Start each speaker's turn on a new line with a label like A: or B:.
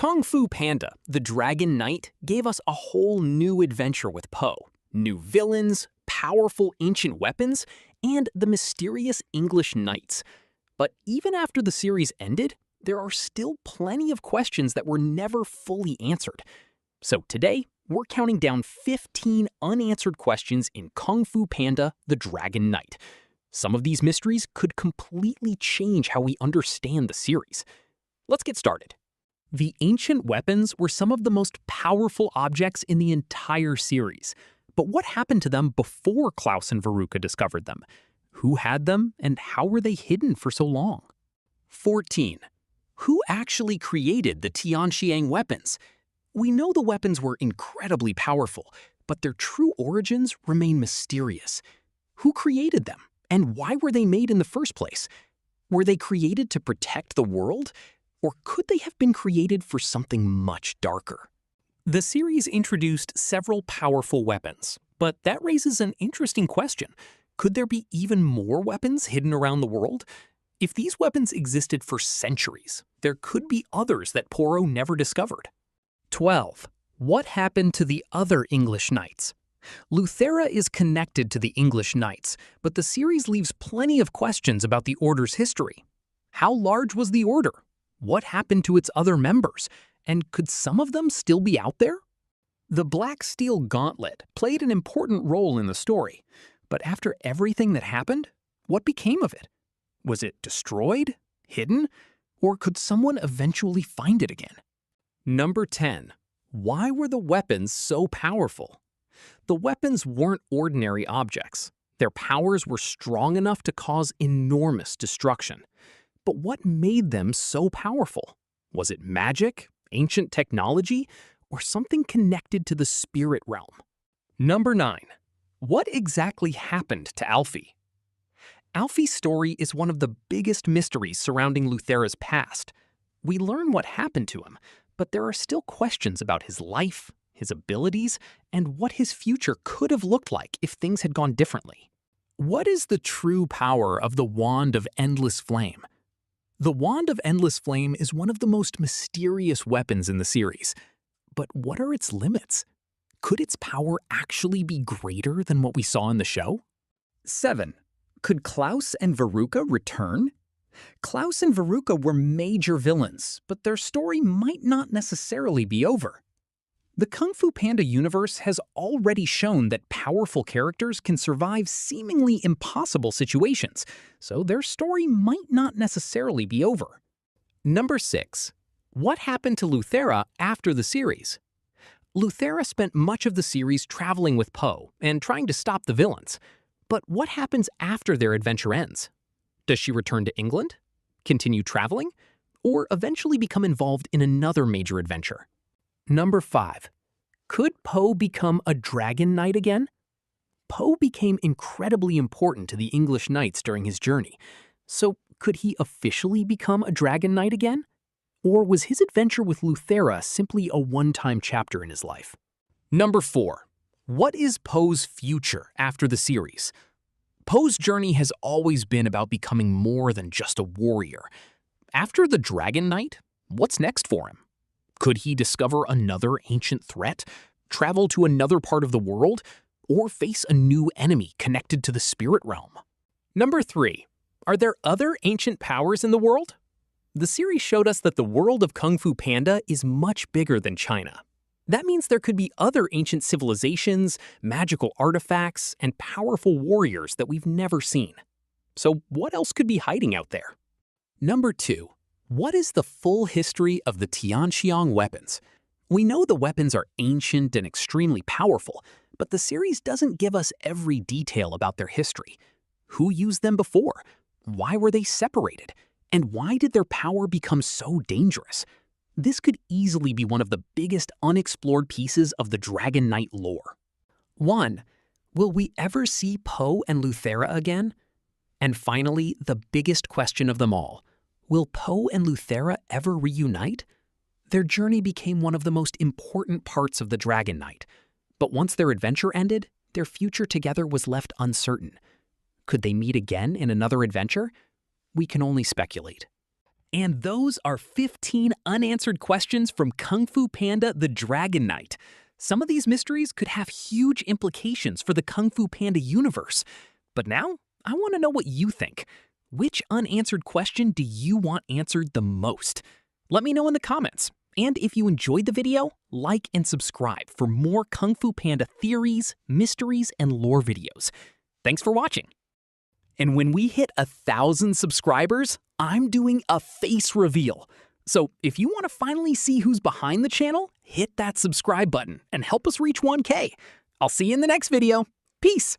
A: Kung Fu Panda, the Dragon Knight, gave us a whole new adventure with Po. New villains, powerful ancient weapons, and the mysterious English knights. But even after the series ended, there are still plenty of questions that were never fully answered. So today, we're counting down 15 unanswered questions in Kung Fu Panda, the Dragon Knight. Some of these mysteries could completely change how we understand the series. Let's get started. The ancient weapons were some of the most powerful objects in the entire series. But what happened to them before Klaus and Veruca discovered them? Who had them, and how were they hidden for so long? 14. Who actually created the Tianshiang weapons? We know the weapons were incredibly powerful, but their true origins remain mysterious. Who created them, and why were they made in the first place? Were they created to protect the world? Or could they have been created for something much darker? The series introduced several powerful weapons, but that raises an interesting question. Could there be even more weapons hidden around the world? If these weapons existed for centuries, there could be others that Poro never discovered. 12. What happened to the other English knights? Luthera is connected to the English knights, but the series leaves plenty of questions about the Order's history. How large was the Order? What happened to its other members? And could some of them still be out there? The Black Steel Gauntlet played an important role in the story, but after everything that happened, what became of it? Was it destroyed, hidden, or could someone eventually find it again? Number 10. Why were the weapons so powerful? The weapons weren't ordinary objects. Their powers were strong enough to cause enormous destruction. But what made them so powerful? Was it magic, ancient technology, or something connected to the spirit realm? Number 9. What exactly happened to Alfie? Alfie's story is one of the biggest mysteries surrounding Luthera's past. We learn what happened to him, but there are still questions about his life, his abilities, and what his future could have looked like if things had gone differently. What is the true power of the Wand of Endless Flame? The Wand of Endless Flame is one of the most mysterious weapons in the series. But what are its limits? Could its power actually be greater than what we saw in the show? 7. Could Klaus and Veruca return? Klaus and Veruca were major villains, but their story might not necessarily be over. The Kung Fu Panda universe has already shown that powerful characters can survive seemingly impossible situations, so their story might not necessarily be over. Number 6. What happened to Luthera after the series? Luthera spent much of the series traveling with Po and trying to stop the villains. But what happens after their adventure ends? Does she return to England, continue traveling, or eventually become involved in another major adventure? Number 5. Could Po become a Dragon Knight again? Po became incredibly important to the English Knights during his journey. So could he officially become a Dragon Knight again? Or was his adventure with Luthera simply a one-time chapter in his life? Number 4. What is Po's future after the series? Po's journey has always been about becoming more than just a warrior. After the Dragon Knight, what's next for him? Could he discover another ancient threat, travel to another part of the world, or face a new enemy connected to the spirit realm? Number 3. Are there other ancient powers in the world? The series showed us that the world of Kung Fu Panda is much bigger than China. That means there could be other ancient civilizations, magical artifacts, and powerful warriors that we've never seen. So what else could be hiding out there? Number 2. What is the full history of the Tianshiang weapons? We know the weapons are ancient and extremely powerful, but the series doesn't give us every detail about their history. Who used them before? Why were they separated? And why did their power become so dangerous? This could easily be one of the biggest unexplored pieces of the Dragon Knight lore. 1. Will we ever see Po and Luthera again? And finally, the biggest question of them all. Will Po and Luthera ever reunite? Their journey became one of the most important parts of the Dragon Knight. But once their adventure ended, their future together was left uncertain. Could they meet again in another adventure? We can only speculate. And those are 15 unanswered questions from Kung Fu Panda the Dragon Knight. Some of these mysteries could have huge implications for the Kung Fu Panda universe. But now, I want to know what you think. Which unanswered question do you want answered the most? Let me know in the comments. And if you enjoyed the video, like and subscribe for more Kung Fu Panda theories, mysteries, and lore videos. Thanks for watching. And when we hit 1,000 subscribers, I'm doing a face reveal. So if you want to finally see who's behind the channel, hit that subscribe button and help us reach 1K. I'll see you in the next video. Peace.